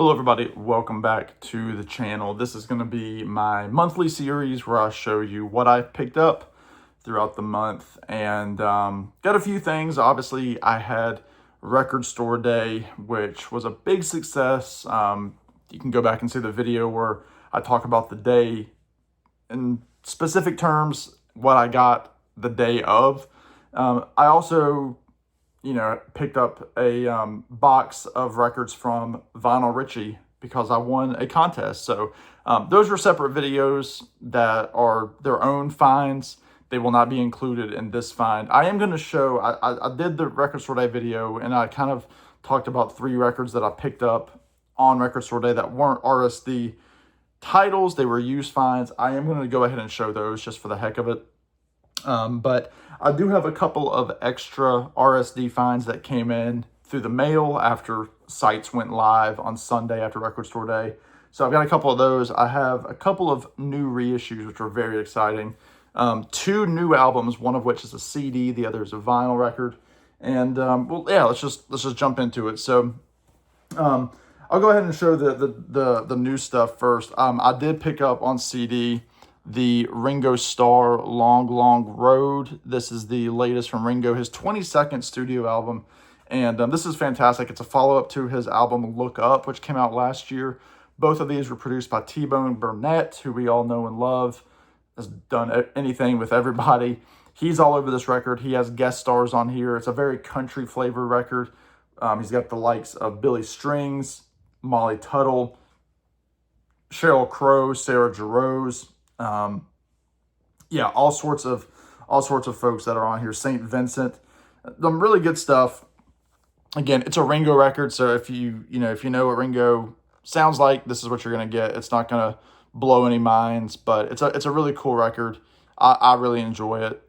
Hello everybody, welcome back to the channel. This is going to be my monthly series where I show you what I picked up throughout the month and got a few things. Obviously, I had Record Store Day, which was a big success. You can go back and see the video where I talk about the day in specific terms, what I got the day of. I also picked up a box of records from Vinyl Richie because I won a contest. So those were separate videos that are their own finds. They will not be included in this find. I am going to show, I did the Record Store Day video and I kind of talked about 3 records that I picked up on Record Store Day that weren't RSD titles. They were used finds. I am going to go ahead and show those just for the heck of it. But I do have a couple of extra RSD finds that came in through the mail after sites went live on Sunday after Record Store Day. So I've got a couple of those. I have a couple of new reissues, which are very exciting. 2 new albums, one of which is a CD, the other is a vinyl record. And well, yeah, let's just jump into it. So I'll go ahead and show the new stuff first. I did pick up on CD the Ringo Starr Long Long Road. This is the latest from Ringo, his 22nd studio album. And this is fantastic. It's a follow-up to his album Look Up, which came out last year. Both of these were produced by T-Bone Burnett, who we all know and love, has done anything with everybody. He's all over this record. He has guest stars on here. It's a very country flavor record. He's got the likes of Billy Strings, Molly Tuttle, Sheryl Crow, Sarah Jarosz. Yeah, all sorts of folks that are on here. St. Vincent, some really good stuff. Again, it's a Ringo record, so if you know what Ringo sounds like, this is what you're gonna get. It's not gonna blow any minds, but it's a really cool record. I really enjoy it.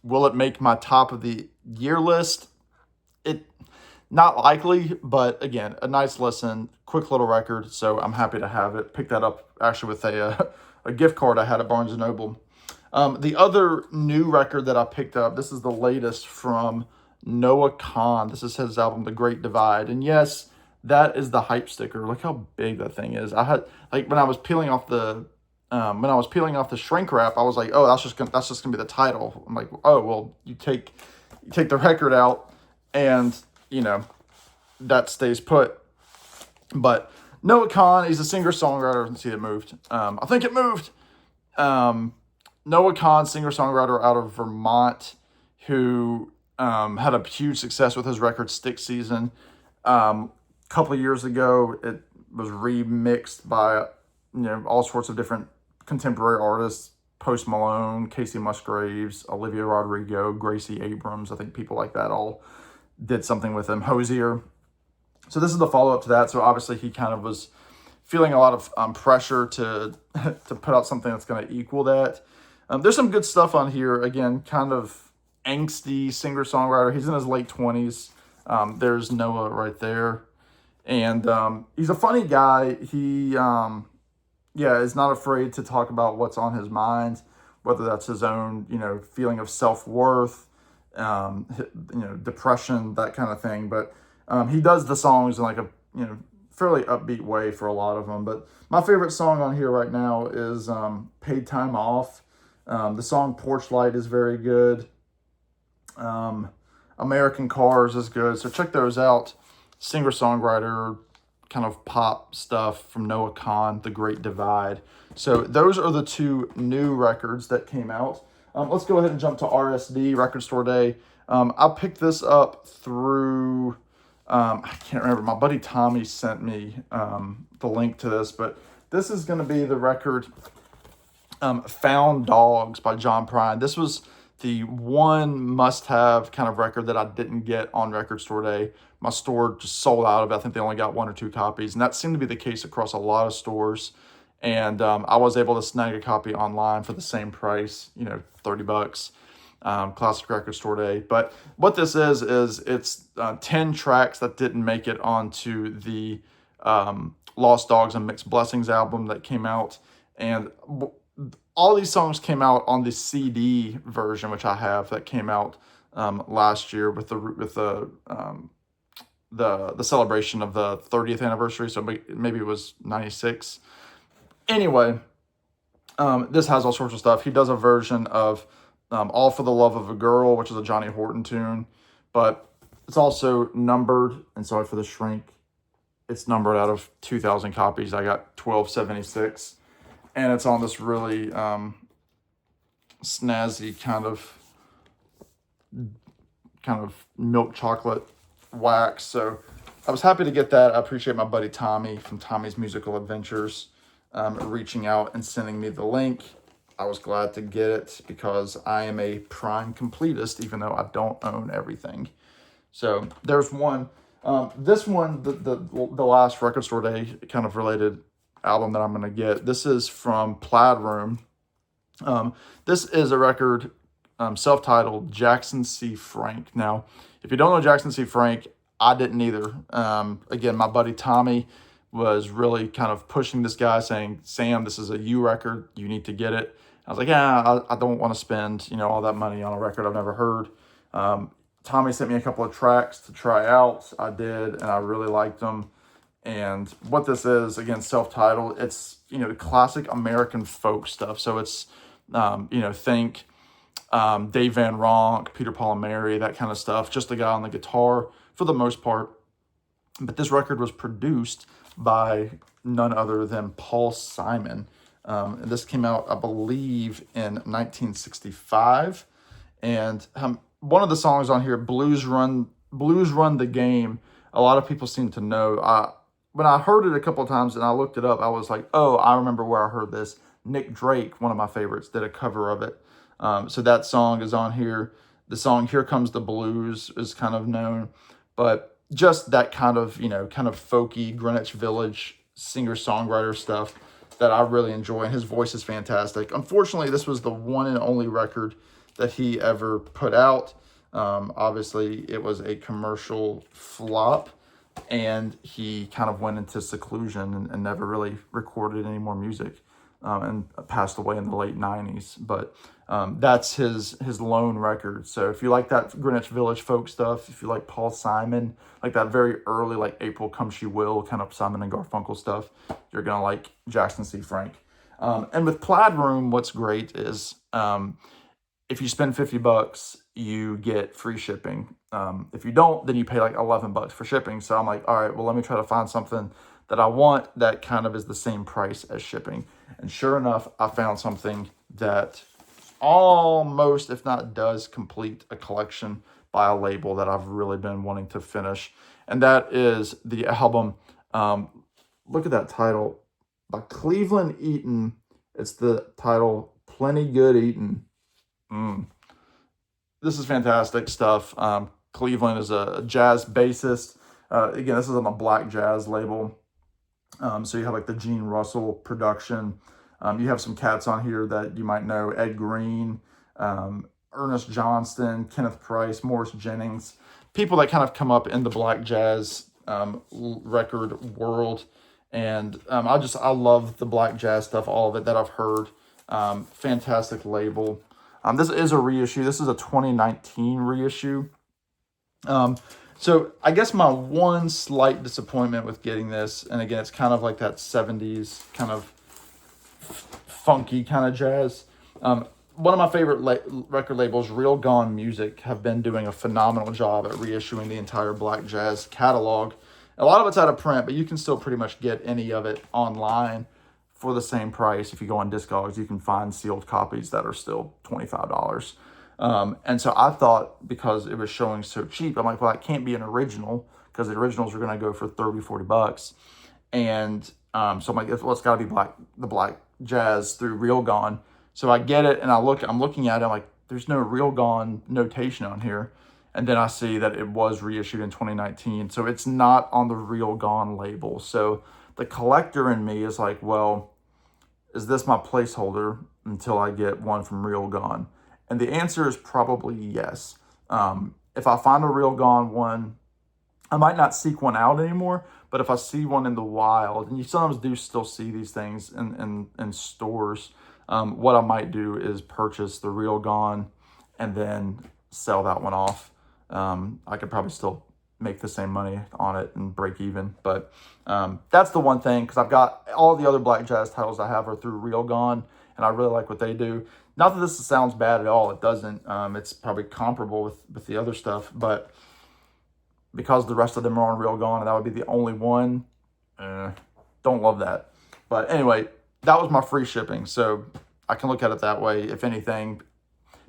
Will it make my top of the year list? It not likely, but again, a nice listen, quick little record. So I'm happy to have it. Picked that up actually with a gift card I had at Barnes & Noble. The other new record that I picked up, this is the latest from Noah Kahan. This is his album, The Great Divide. And yes, that is the hype sticker. Look how big that thing is. I had, like, when I was peeling off the shrink wrap, I was like, oh, that's just gonna be the title. I'm like, oh, well, you take the record out and, that stays put. But Noah Kahan, he's a singer-songwriter. Let's see, it moved. I think it moved. Noah Kahan, singer-songwriter out of Vermont, who had a huge success with his record Stick Season. A couple of years ago, it was remixed by all sorts of different contemporary artists: Post Malone, Casey Musgraves, Olivia Rodrigo, Gracie Abrams. I think people like that all did something with him. Hozier. So this is the follow-up to that. So obviously he kind of was feeling a lot of pressure to put out something that's going to equal that. There's some good stuff on here. Again, kind of angsty singer-songwriter. He's in his late 20s. There's Noah right there. And he's a funny guy. He, is not afraid to talk about what's on his mind, whether that's his own, feeling of self-worth, depression, that kind of thing. But he does the songs in like a, fairly upbeat way for a lot of them. But my favorite song on here right now is Paid Time Off. The song Porch Light is very good. American Cars is good. So check those out. Singer-songwriter, kind of pop stuff from Noah Kahan, The Great Divide. So those are the 2 new records that came out. Let's go ahead and jump to RSD, Record Store Day. I picked this up through... I can't remember. My buddy Tommy sent me the link to this, but this is going to be the record Found Dogs by John Prine. This was the one must-have kind of record that I didn't get on Record Store Day. My store just sold out of it. I think they only got 1 or 2 copies, and that seemed to be the case across a lot of stores. And I was able to snag a copy online for the same price, $30. Classic Record Store Day. But what this is it's 10 tracks that didn't make it onto the Lost Dogs and Mixed Blessings album that came out. And all these songs came out on the CD version, which I have, that came out last year with the the celebration of the 30th anniversary. So maybe it was 96. Anyway, this has all sorts of stuff. He does a version of All for the Love of a Girl, which is a Johnny Horton tune, but it's also numbered. And sorry for the shrink. It's numbered out of 2,000 copies. I got 1276. And it's on this really snazzy kind of milk chocolate wax. So I was happy to get that. I appreciate my buddy Tommy from Tommy's Musical Adventures reaching out and sending me the link. I was glad to get it because I am a prime completist, even though I don't own everything. So there's one. This one, the last Record Store Day kind of related album that I'm going to get. This is from Plaid Room. This is a record self-titled Jackson C. Frank. Now, if you don't know Jackson C. Frank, I didn't either. Again, my buddy Tommy was really kind of pushing this guy, saying, Sam, this is a you record. You need to get it. I was like, yeah, I don't want to spend, all that money on a record I've never heard. Tommy sent me a couple of tracks to try out. I did, and I really liked them. And what this is, again, self-titled, it's, the classic American folk stuff. So it's, think Dave Van Ronk, Peter, Paul and Mary, that kind of stuff. Just the guy on the guitar for the most part. But this record was produced by none other than Paul Simon. And this came out, I believe, in 1965. And one of the songs on here, Blues Run the Game, a lot of people seem to know. When I heard it a couple of times and I looked it up, I was like, oh, I remember where I heard this. Nick Drake, one of my favorites, did a cover of it. So that song is on here. The song Here Comes the Blues is kind of known. But just that kind of folky Greenwich Village singer-songwriter stuff that I really enjoy. And his voice is fantastic. Unfortunately, this was the one and only record that he ever put out. Obviously, it was a commercial flop. And he kind of went into seclusion and never really recorded any more music and passed away in the late 90s. But that's his lone record. So if you like that Greenwich Village folk stuff, if you like Paul Simon, like that very early, like April Come She Will, kind of Simon and Garfunkel stuff, you're going to like Jackson C. Frank. And with Plaid Room, what's great is if you spend $50, you get free shipping. If you don't, then you pay like $11 for shipping. So I'm like, all right, well, let me try to find something that I want that kind of is the same price as shipping. And sure enough, I found something that almost, if not does, complete a collection by a label that I've really been wanting to finish. And that is the album, look at that title, by Cleveland Eaton. It's the title, Plenty Good Eatin'. This is fantastic stuff. Cleveland is a jazz bassist. Again, this is on a Black Jazz label. So you have like the Gene Russell production. You have some cats on here that you might know. Ed Green, Ernest Johnston, Kenneth Price, Morris Jennings. People that kind of come up in the Black Jazz record world. And I love the Black Jazz stuff, all of it that I've heard. Fantastic label. This is a reissue. This is a 2019 reissue. So I guess my one slight disappointment with getting this, and again, it's kind of like that 70s kind of funky kind of jazz. One of my favorite record labels, Real Gone Music, have been doing a phenomenal job at reissuing the entire Black Jazz catalog. A lot of it's out of print, but you can still pretty much get any of it online for the same price. If you go on Discogs, you can find sealed copies that are still $25. And so I thought, because it was showing so cheap, I'm like, well, that can't be an original, because the originals are going to go for $30-$40. And so I'm like, well, it's got to be the Black Jazz through Real Gone. So I get it, and I'm looking at it, I'm like, there's no Real Gone notation on here. And then I see that it was reissued in 2019. So it's not on the Real Gone label. So the collector in me is like, well, is this my placeholder until I get one from Real Gone? And the answer is probably yes. If I find a Real Gone one, I might not seek one out anymore, but if I see one in the wild, and you sometimes do still see these things in stores, what I might do is purchase the Real Gone and then sell that one off. I could probably still make the same money on it and break even. But that's the one thing, because I've got all the other Black Jazz titles I have are through Real Gone, and I really like what they do. Not that this sounds bad at all. It doesn't. It's probably comparable with the other stuff, but because the rest of them are on Real Gone and that would be the only one, don't love that. But anyway, that was my free shipping, so I can look at it that way. If anything,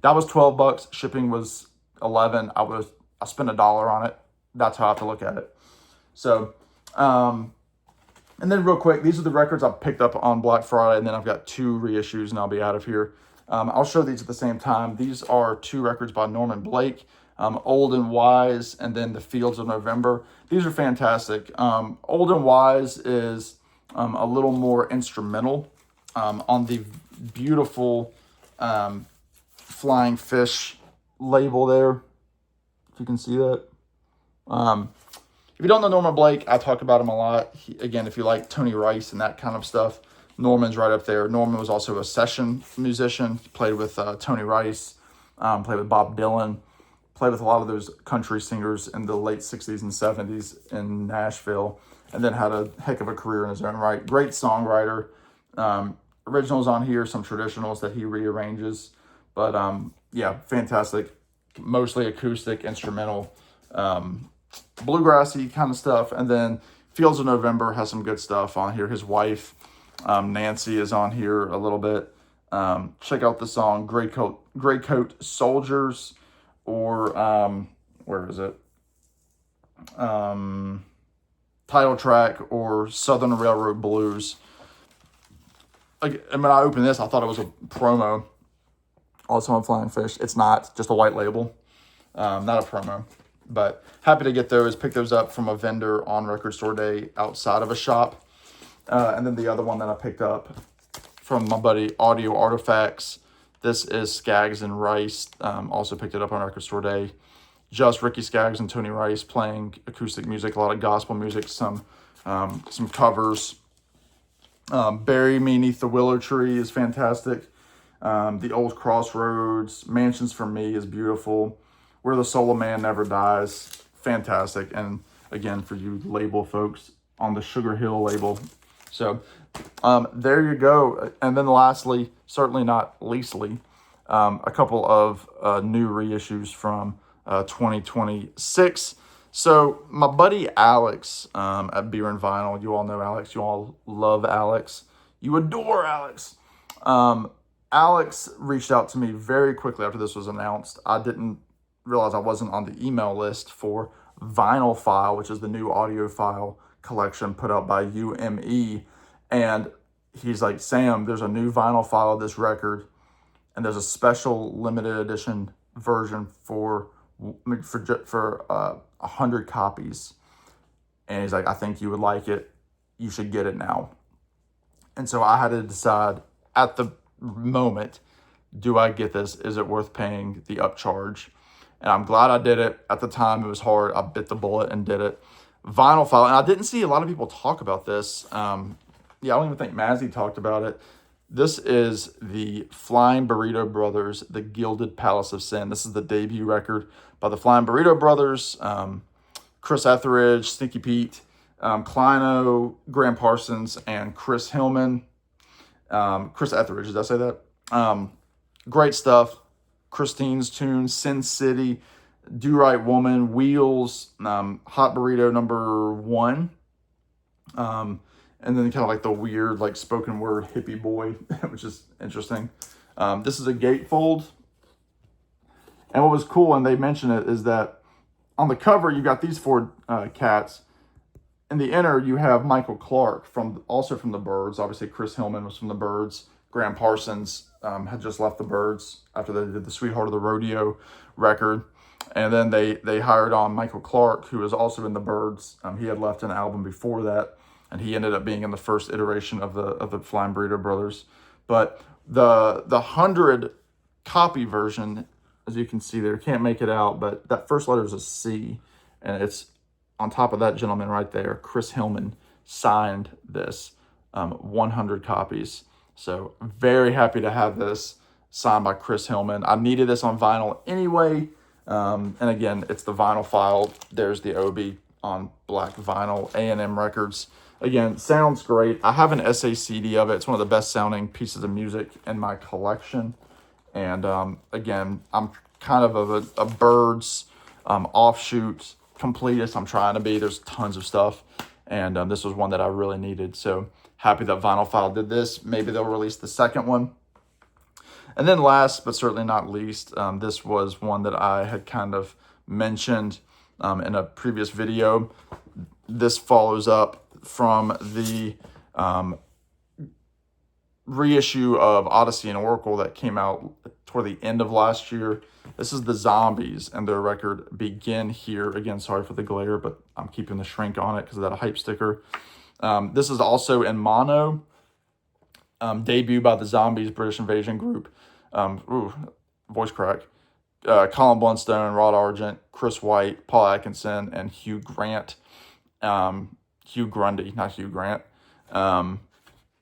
that was $12. Shipping was $11. I spent $1 on it. That's how I have to look at it. So, and then real quick, these are the records I picked up on Black Friday, and then I've got 2 reissues, and I'll be out of here. I'll show these at the same time. These are 2 records by Norman Blake, Old and Wise, and then The Fields of November. These are fantastic. Old and Wise is a little more instrumental on the beautiful Flying Fish label there, if you can see that. If you don't know Norman Blake, I talk about him a lot. Again, if you like Tony Rice and that kind of stuff, Norman's right up there. Norman was also a session musician. He played with Tony Rice, played with Bob Dylan, played with a lot of those country singers in the late 60s and 70s in Nashville, and then had a heck of a career in his own right. Great songwriter. Originals on here, some traditionals that he rearranges. But yeah, fantastic. Mostly acoustic, instrumental, bluegrassy kind of stuff. And then Fields of November has some good stuff on here. His wife, Nancy, is on here a little bit. Check out the song Gray Coat Soldiers, or where is it? Title track, or Southern Railroad Blues. Like, and when I opened this, I thought it was a promo. Also on Flying Fish. It's not, just a white label. Not a promo. But happy to get those, pick those up from a vendor on Record Store Day outside of a shop. And then the other one that I picked up from my buddy Audio Artifacts. This is Skaggs and Rice. Also picked it up on Record Store Day. Just Ricky Skaggs and Tony Rice playing acoustic music, a lot of gospel music, some covers. Bury Me 'Neath the Willow Tree is fantastic. The Old Crossroads, Mansions for Me is beautiful. Where the Soul of Man Never Dies, fantastic. And again, for you label folks, on the Sugar Hill label. So there you go. And then lastly, certainly not leastly, a couple of new reissues from 2026. So my buddy Alex at Beer and Vinyl, you all know Alex, you all love Alex, you adore Alex. Alex reached out to me very quickly after this was announced. I didn't realize I wasn't on the email list for Vinyl File, which is the new audiophile collection put out by UME. And he's like, Sam, there's a new Vinyl File of this record, and there's a special limited edition version for 100 copies. And he's like, I think you would like it. You should get it now. And so I had to decide at the moment, do I get this? Is it worth paying the upcharge? And I'm glad I did it. At the time, it was hard. I bit the bullet and did it. Vinyl File, and I didn't see a lot of people talk about this. I don't even think Mazzy talked about it. This is the Flying Burrito Brothers, The Gilded Palace of Sin. This is the debut record by the Flying Burrito Brothers. Chris Etheridge, Sneaky Pete, Kleino, Graham Parsons, and Chris Hillman. Chris Etheridge, did I say that? Great stuff. Christine's Tune, Sin City, Do Right Woman, Wheels, Hot Burrito number 1. And then kind of like the weird, like spoken word hippie boy, which is interesting. This is a gatefold. And what was cool, and they mentioned it, is that on the cover, you got these 4 cats. In the inner, you have Michael Clark, also from the Byrds. Obviously, Chris Hillman was from the Byrds. Graham Parsons had just left the Byrds after they did the Sweetheart of the Rodeo record. And then they hired on Michael Clark, who was also in the Byrds. He had left an album before that, and he ended up being in the first iteration of the Flying Burrito Brothers. But the 100 copy version, as you can see there, can't make it out, but that first letter is a C, and it's on top of that gentleman right there. Chris Hillman signed this, 100 copies. So very happy to have this signed by Chris Hillman. I needed this on vinyl anyway. And again, it's the vinyl file. There's the Obi on black vinyl, A&M Records. Again, sounds great. I have an SACD of it. It's one of the best sounding pieces of music in my collection. And again, I'm kind of a Byrds offshoot completist. I'm trying to be. There's tons of stuff. And this was one that I really needed. So happy that Vinyl File did this. Maybe they'll release the second one. And then last, but certainly not least, this was one that I had kind of mentioned in a previous video. This follows up from the reissue of Odyssey and Oracle that came out toward the end of last year. This is the Zombies and their record Begin Here. Again, sorry for the glare, but I'm keeping the shrink on it because of that hype sticker. This is also in mono. Debut by the Zombies, British Invasion Group. Voice crack. Colin Blunstone, Rod Argent, Chris White, Paul Atkinson, and Hugh Grant. Hugh Grundy, not Hugh Grant.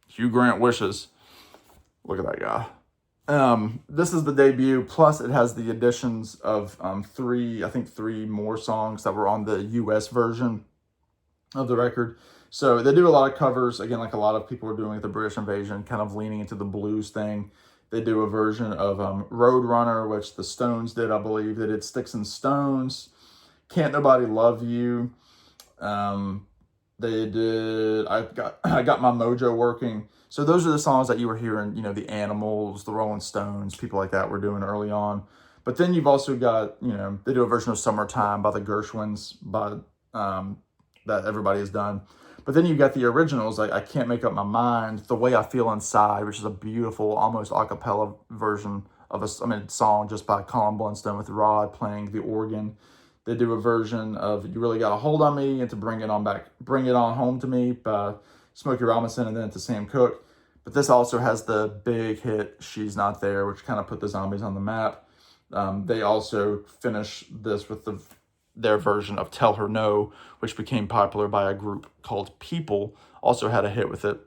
Hugh Grant wishes. Look at that guy. This is the debut, plus it has the additions of three more songs that were on the US version of the record. So they do a lot of covers, again, like a lot of people are doing with the British Invasion, kind of leaning into the blues thing. They do a version of Roadrunner, which the Stones did, I believe. They did Sticks and Stones, Can't Nobody Love You. They did I Got My Mojo Working. So those are the songs that you were hearing, you know, the Animals, the Rolling Stones, people like that were doing early on. But then you've also got, you know, they do a version of Summertime by the Gershwins, that everybody has done. But then you've got the originals, like I Can't Make Up My Mind, The Way I Feel Inside, which is a beautiful, almost a cappella version of a song just by Colin Blunstone with Rod playing the organ. They do a version of You Really Got a Hold on Me and to Bring It On Home to Me by Smokey Robinson and then to Sam Cooke. But this also has the big hit She's Not There, which kind of put the Zombies on the map. They also finish this with their version of Tell Her No, which became popular by a group called People, also had a hit with it.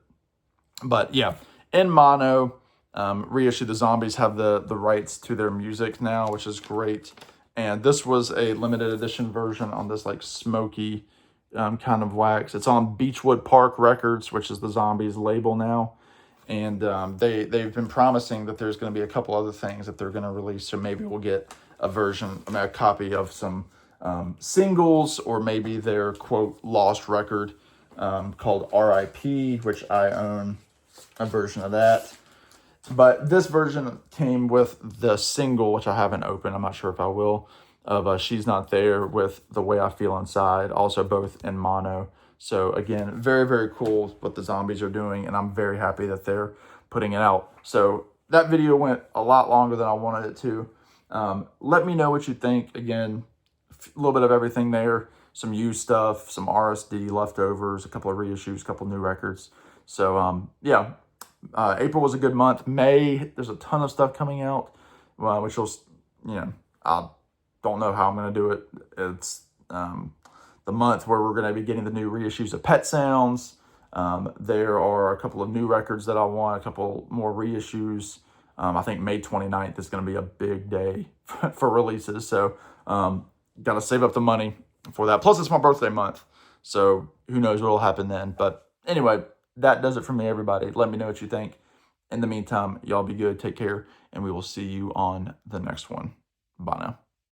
But yeah, in mono, reissue. The Zombies have the rights to their music now, which is great. And this was a limited edition version on this like smoky kind of wax. It's on Beechwood Park Records, which is the Zombies label now. And they've been promising that there's going to be a couple other things that they're going to release. So maybe we'll get a copy of some singles, or maybe their quote lost record called R.I.P., which I own a version of that. But this version came with the single, which I haven't opened. I'm not sure if I will, of She's Not There with The Way I Feel Inside, also both in mono. So again, very, very cool what the Zombies are doing, and I'm very happy that they're putting it out. So that video went a lot longer than I wanted it to. Let me know what you think. Again, a little bit of everything there. Some used stuff, some RSD leftovers, a couple of reissues, a couple of new records. So yeah, April was a good month. May, there's a ton of stuff coming out, which will, you know, I don't know how I'm going to do it. It's the month where we're going to be getting the new reissues of Pet Sounds. There are a couple of new records that I want, a couple more reissues. I think May 29th is going to be a big day for releases. So got to save up the money for that. Plus, it's my birthday month. So who knows what will happen then. But anyway, that does it for me, everybody. Let me know what you think. In the meantime, y'all be good. Take care. And we will see you on the next one. Bye now.